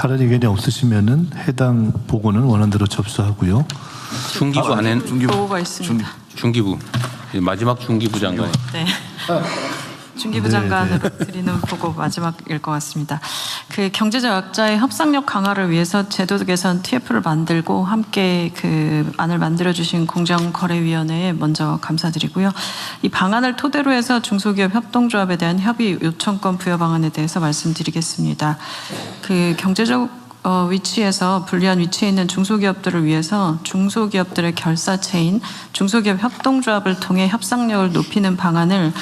다른 의견이 없으시면은 해당 보고는 원안대로 접수하고요. 중기부 안에 보고가 있습니다. 중기부 마지막 중기부 장관. 네. 중기부 장관으로 드리는 보고 마지막일 것 같습니다. 그 경제적 약자의 협상력 강화를 위해서 제도 개선 TF를 만들고 함께 그 안을 만들어주신 공정거래위원회에 먼저 감사드리고요. 이 방안을 토대로 해서 중소기업 협동조합에 대한 협의 요청권 부여 방안에 대해서 말씀드리겠습니다. 그 경제적 위치에서 불리한 위치에 있는 중소기업들을 위해서 중소기업들의 결사체인 중소기업 협동조합을 통해 협상력을 높이는 방안을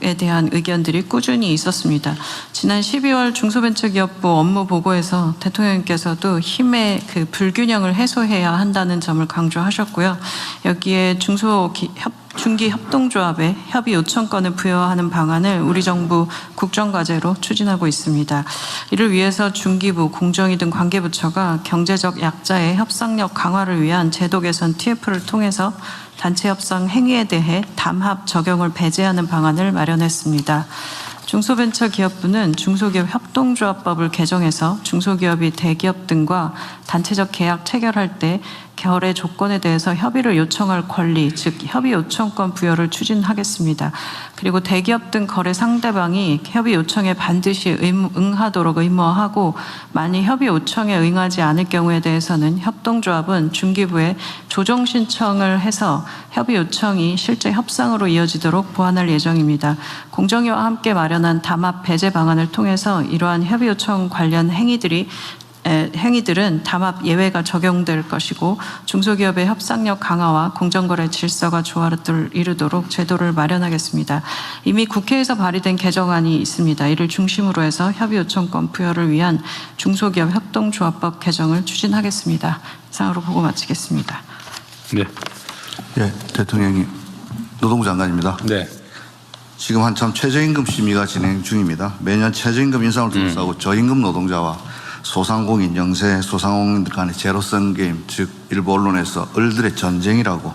에 대한 의견들이 꾸준히 있었습니다. 지난 12월 중소벤처기업부 업무 보고에서 대통령께서도 힘의 그 불균형을 해소해야 한다는 점을 강조하셨고요. 여기에 중기 협동조합에 협의 요청권을 부여하는 방안을 우리 정부 국정과제로 추진하고 있습니다. 이를 위해서 중기부, 공정위 등 관계부처가 경제적 약자의 협상력 강화를 위한 제도 개선 TF를 통해서 단체 협상 행위에 대해 담합 적용을 배제하는 방안을 마련했습니다. 중소벤처기업부는 중소기업 협동조합법을 개정해서 중소기업이 대기업 등과 단체적 계약 체결할 때 결의 조건에 대해서 협의를 요청할 권리, 즉 협의 요청권 부여를 추진하겠습니다. 그리고 대기업 등 거래 상대방이 협의 요청에 반드시 응하도록 의무화하고 만일 협의 요청에 응하지 않을 경우에 대해서는 협동조합은 중기부에 조정 신청을 해서 협의 요청이 실제 협상으로 이어지도록 보완할 예정입니다. 공정위와 함께 마련한 담합 배제 방안을 통해서 이러한 협의 요청 관련 행위들은 담합 예외가 적용될 것이고 중소기업의 협상력 강화와 공정거래 질서가 조화를 이루도록 제도를 마련하겠습니다. 이미 국회에서 발의된 개정안이 있습니다. 이를 중심으로 해서 협의 요청권 부여를 위한 중소기업 협동조합법 개정을 추진하겠습니다. 이상으로 보고 마치겠습니다. 네. 네, 대통령님, 노동부 장관입니다. 네. 지금 한참 최저임금 심의가 진행 중입니다. 매년 최저임금 인상을 둘러싸고 저임금 노동자와 소상공인, 영세 소상공인들 간의 제로섬 게임, 즉 일부 언론에서 을들의 전쟁이라고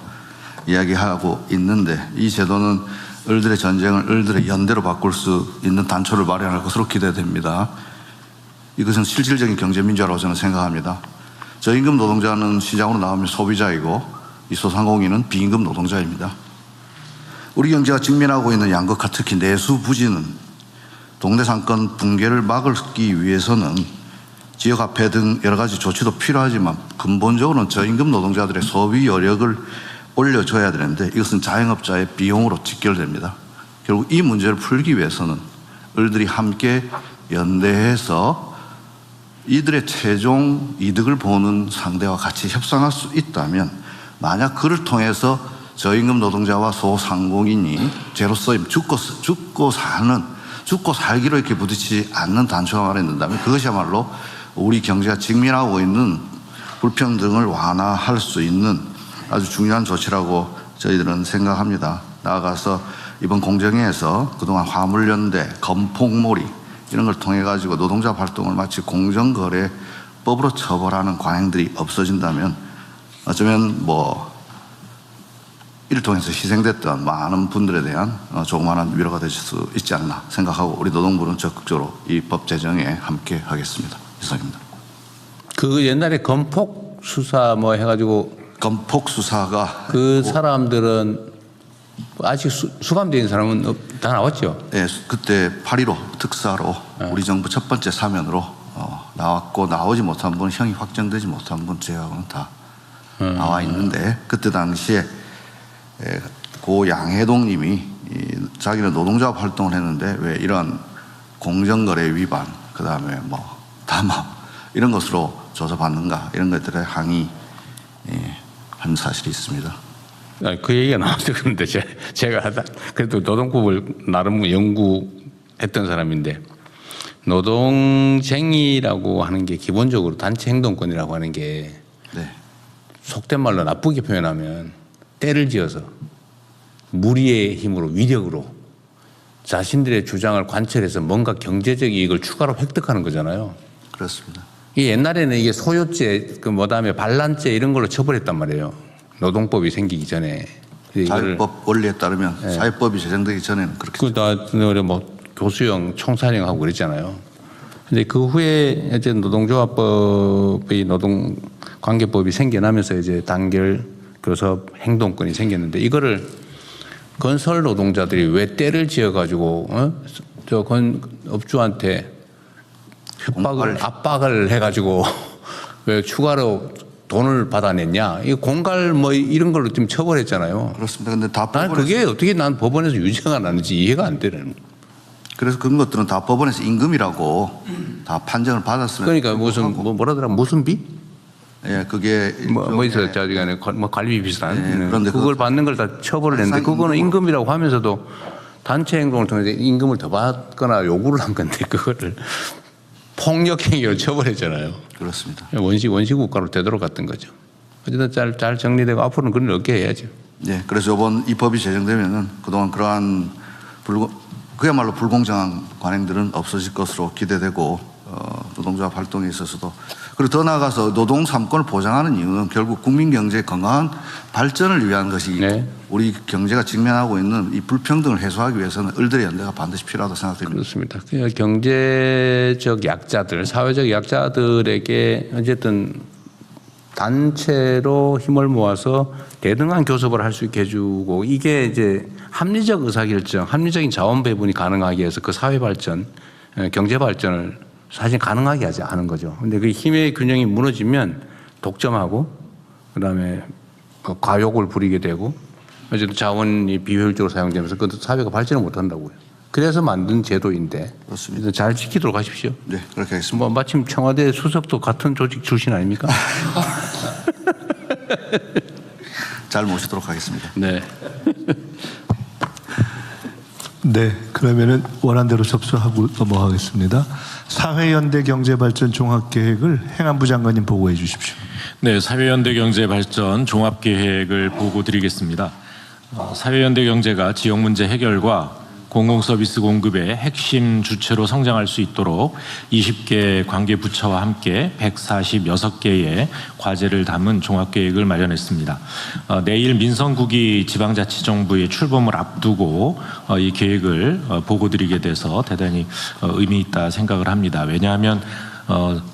이야기하고 있는데 이 제도는 을들의 전쟁을 을들의 연대로 바꿀 수 있는 단초를 마련할 것으로 기대됩니다. 이것은 실질적인 경제민주화라고 저는 생각합니다. 저임금 노동자는 시장으로 나오면 소비자이고 이 소상공인은 비임금 노동자입니다. 우리 경제가 직면하고 있는 양극화, 특히 내수 부진은 동네 상권 붕괴를 막기 위해서는 지역화폐 등 여러 가지 조치도 필요하지만 근본적으로는 저임금 노동자들의 소비 여력을 올려줘야 되는데 이것은 자영업자의 비용으로 직결됩니다. 결국 이 문제를 풀기 위해서는 을들이 함께 연대해서 이들의 최종 이득을 보는 상대와 같이 협상할 수 있다면 만약 그를 통해서 저임금 노동자와 소상공인이 제로섬 죽고 살기로 이렇게 부딪히지 않는 단초가 마련된다면 그것이야말로 우리 경제가 직면하고 있는 불평등을 완화할 수 있는 아주 중요한 조치라고 저희들은 생각합니다. 나아가서 이번 공정위에서 그동안 화물연대, 건폭몰이 이런 걸 통해 가지고 노동자 활동을 마치 공정거래법으로 처벌하는 관행들이 없어진다면 어쩌면 이를 통해서 희생됐던 많은 분들에 대한 조그마한 위로가 되실 수 있지 않나 생각하고 우리 노동부는 적극적으로 이 법 제정에 함께 하겠습니다. 이상입니다. 그 옛날에 건폭 수사 해가지고 건폭 수사가 그 사람들은 아직 수감되어 있는 사람은 다 나왔죠? 네, 그때 8.15 특사로 우리 정부 첫 번째 사면으로 나왔고 나오지 못한 분, 형이 확정되지 못한 분 제하고는 다 나와 있는데 그때 당시에 고 양해동 님이 자기는 노동조합 활동을 했는데 왜 이런 공정거래 위반 그 다음에 담합 이런 것으로 조사받는가 이런 것들에 항의한 사실이 있습니다. 그 얘기가 나와서 그런데 제가 그래도 노동법을 나름 연구했던 사람인데 노동쟁의라고 하는 게 기본적으로 단체 행동권이라고 하는 게 네. 속된 말로 나쁘게 표현하면 때를 지어서 무리의 힘으로 위력으로 자신들의 주장을 관철해서 뭔가 경제적 이익을 추가로 획득하는 거잖아요. 그렇습니다. 이 옛날에는 이게 소요죄, 다음에 반란죄 이런 걸로 처벌했단 말이에요. 노동법이 생기기 전에. 사회법 원리에 따르면 네. 사회법이 제정되기 전에는 그렇게. 교수형, 총사령하고 그랬잖아요. 근데 그 후에 이제 노동조합법의 노동관계법이 생겨나면서 이제 단결 교섭 행동권이 생겼는데 이거를 건설 노동자들이 왜 때를 지어가지고 저 업주한테 압박을 해가지고 왜 추가로 돈을 받아냈냐? 이 공갈 뭐 이런 걸로 좀 처벌했잖아요. 그렇습니다. 근데 다 난 그게 어떻게 난 법원에서 유죄가 나는지 이해가 안 되는. 그래서 그런 것들은 다 법원에서 임금이라고 다 판정을 받았으면. 그러니까 무슨 뭐라더라 무슨 비? 예, 그게 뭐 있어요. 저기간에 뭐 관리 비슷한. 그런데 그걸 받는 걸 다 처벌을 했는데 그거는 임금이라고 하면서도 단체 행동을 통해서 임금을 더 받거나 요구를 한 건데 그거를 폭력행위로 처벌했잖아요. 그렇습니다. 원시 국가로 되도록 갔던 거죠. 어쨌든 잘 정리되고 앞으로는 그런 일 없게 해야죠. 예, 그래서 이번 이 법이 제정되면은 그동안 그러한 그야말로 불공정한 관행들은 없어질 것으로 기대되고 노동조합 활동에 있어서도 그리고 더 나아가서 노동 3권을 보장하는 이유는 결국 국민 경제의 건강한 발전을 위한 것이기 네. 우리 경제가 직면하고 있는 이 불평등을 해소하기 위해서는 을들의 연대가 반드시 필요하다고 생각됩니다. 그렇습니다. 그냥 경제적 약자들, 사회적 약자들에게 어쨌든 단체로 힘을 모아서 대등한 교섭을 할 수 있게 해주고 이게 이제 합리적 의사결정, 합리적인 자원 배분이 가능하게 해서 그 사회 발전, 경제 발전을 사실 가능하게 하는 거죠. 근데 그 힘의 균형이 무너지면 독점하고 그다음에 과욕을 부리게 되고 어쨌든 자원이 비효율적으로 사용되면서 그 사회가 발전을 못 한다고요. 그래서 만든 제도인데 그렇습니다. 잘 지키도록 하십시오. 네, 그렇게 하겠습니다. 뭐 마침 청와대 수석도 같은 조직 출신 아닙니까? 잘 모시도록 하겠습니다. 네. 네, 그러면은 원안대로 접수하고 넘어가겠습니다. 사회연대경제발전 종합계획을 행안부 장관님 보고해 주십시오. 네, 사회연대경제발전 종합계획을 보고 드리겠습니다. 사회연대경제가 지역문제 해결과 공공서비스 공급의 핵심 주체로 성장할 수 있도록 20개 관계부처와 함께 146개의 과제를 담은 종합계획을 마련했습니다. 내일 민선국이 지방자치정부의 출범을 앞두고 이 계획을 보고드리게 돼서 대단히 의미 있다 생각을 합니다. 왜냐하면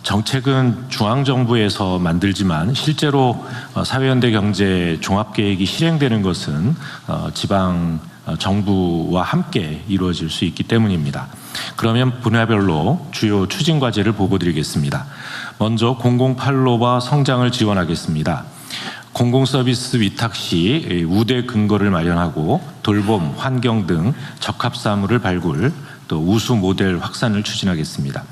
정책은 중앙정부에서 만들지만 실제로 사회연대 경제 종합계획이 실행되는 것은 지방 정부와 함께 이루어질 수 있기 때문입니다. 그러면 분야별로 주요 추진 과제를 보고드리겠습니다. 먼저 공공판로와 성장을 지원하겠습니다. 공공서비스 위탁 시 우대 근거를 마련하고 돌봄, 환경 등 적합사무를 발굴, 또 우수 모델 확산을 추진하겠습니다.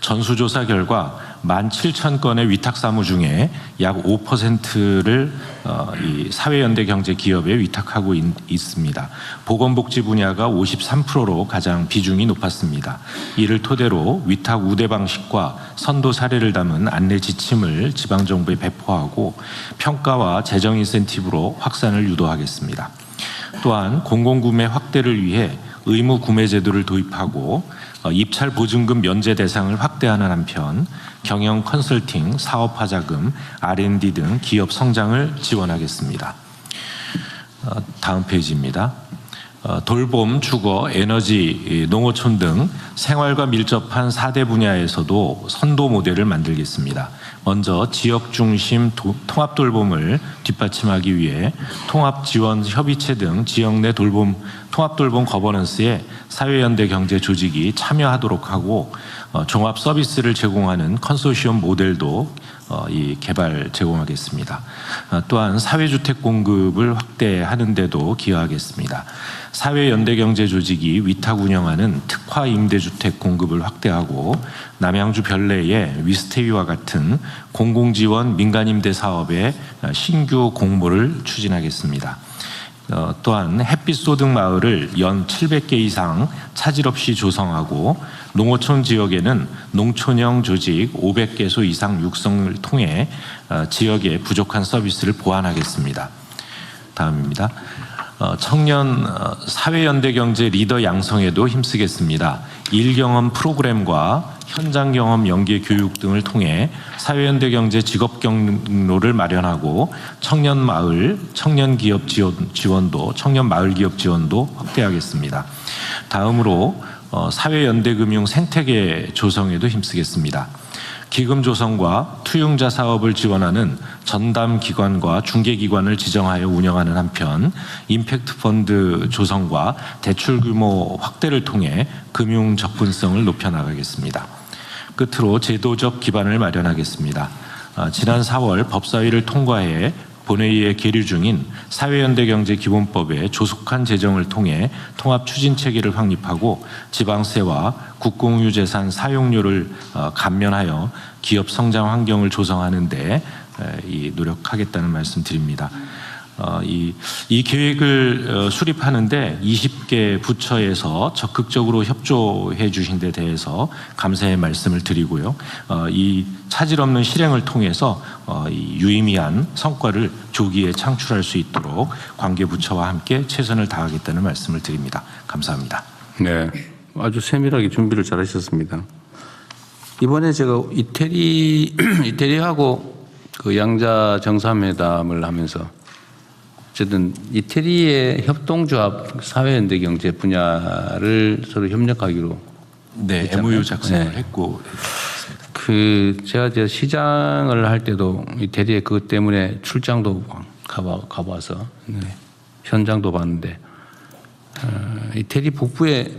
전수조사 결과 17,000건의 위탁사무 중에 약 5%를 이 사회연대경제 기업에 위탁하고 있습니다. 보건복지 분야가 53%로 가장 비중이 높았습니다. 이를 토대로 위탁 우대 방식과 선도 사례를 담은 안내 지침을 지방정부에 배포하고 평가와 재정 인센티브로 확산을 유도하겠습니다. 또한 공공구매 확대를 위해 의무 구매 제도를 도입하고 입찰 보증금 면제 대상을 확대하는 한편 경영 컨설팅, 사업화 자금, R&D 등 기업 성장을 지원하겠습니다. 다음 페이지입니다. 돌봄, 주거, 에너지, 농어촌 등 생활과 밀접한 4대 분야에서도 선도 모델을 만들겠습니다. 먼저 지역 중심 통합 돌봄을 뒷받침하기 위해 통합 지원 협의체 등 지역 내 돌봄 통합 돌봄 거버넌스에 사회연대 경제 조직이 참여하도록 하고 종합 서비스를 제공하는 컨소시엄 모델도 개발 제공하겠습니다. 또한 사회주택 공급을 확대하는 데도 기여하겠습니다. 사회연대경제 조직이 위탁 운영하는 특화 임대주택 공급을 확대하고 남양주 별내의 위스테이와 같은 공공지원 민간임대 사업의 신규 공모를 추진하겠습니다. 또한 햇빛 소득 마을을 연 700개 이상 차질 없이 조성하고 농어촌 지역에는 농촌형 조직 500개소 이상 육성을 통해 지역의 부족한 서비스를 보완하겠습니다. 다음입니다. 청년 사회연대경제 리더 양성에도 힘쓰겠습니다. 일경험 프로그램과 현장 경험 연계 교육 등을 통해 사회연대경제 직업 경로를 마련하고 청년 마을, 청년 기업 지원도, 청년 마을 기업 지원도 확대하겠습니다. 다음으로 사회연대금융 생태계 조성에도 힘쓰겠습니다. 기금 조성과 투융자 사업을 지원하는 전담 기관과 중개 기관을 지정하여 운영하는 한편 임팩트 펀드 조성과 대출 규모 확대를 통해 금융 접근성을 높여 나가겠습니다. 끝으로 제도적 기반을 마련하겠습니다. 지난 4월 법사위를 통과해 본회의에 계류 중인 사회연대경제기본법의 조속한 제정을 통해 통합 추진 체계를 확립하고 지방세와 국공유재산 사용료를 감면하여 기업 성장 환경을 조성하는 데 노력하겠다는 말씀 드립니다. 이 계획을 수립하는데 20개 부처에서 적극적으로 협조해 주신 데 대해서 감사의 말씀을 드리고요. 이 차질 없는 실행을 통해서 이 유의미한 성과를 조기에 창출할 수 있도록 관계 부처와 함께 최선을 다하겠다는 말씀을 드립니다. 감사합니다. 네, 아주 세밀하게 준비를 잘하셨습니다. 이번에 제가 이태리하고 그 양자 정상회담을 하면서 어쨌든 이태리의 협동조합 사회연대 경제 분야를 서로 협력하기로 네, 했잖아요. MOU 작성을 네. 했고 제가 시장을 할 때도 이태리에 그것 때문에 출장도 가봐서 네, 현장도 봤는데 이태리 북부에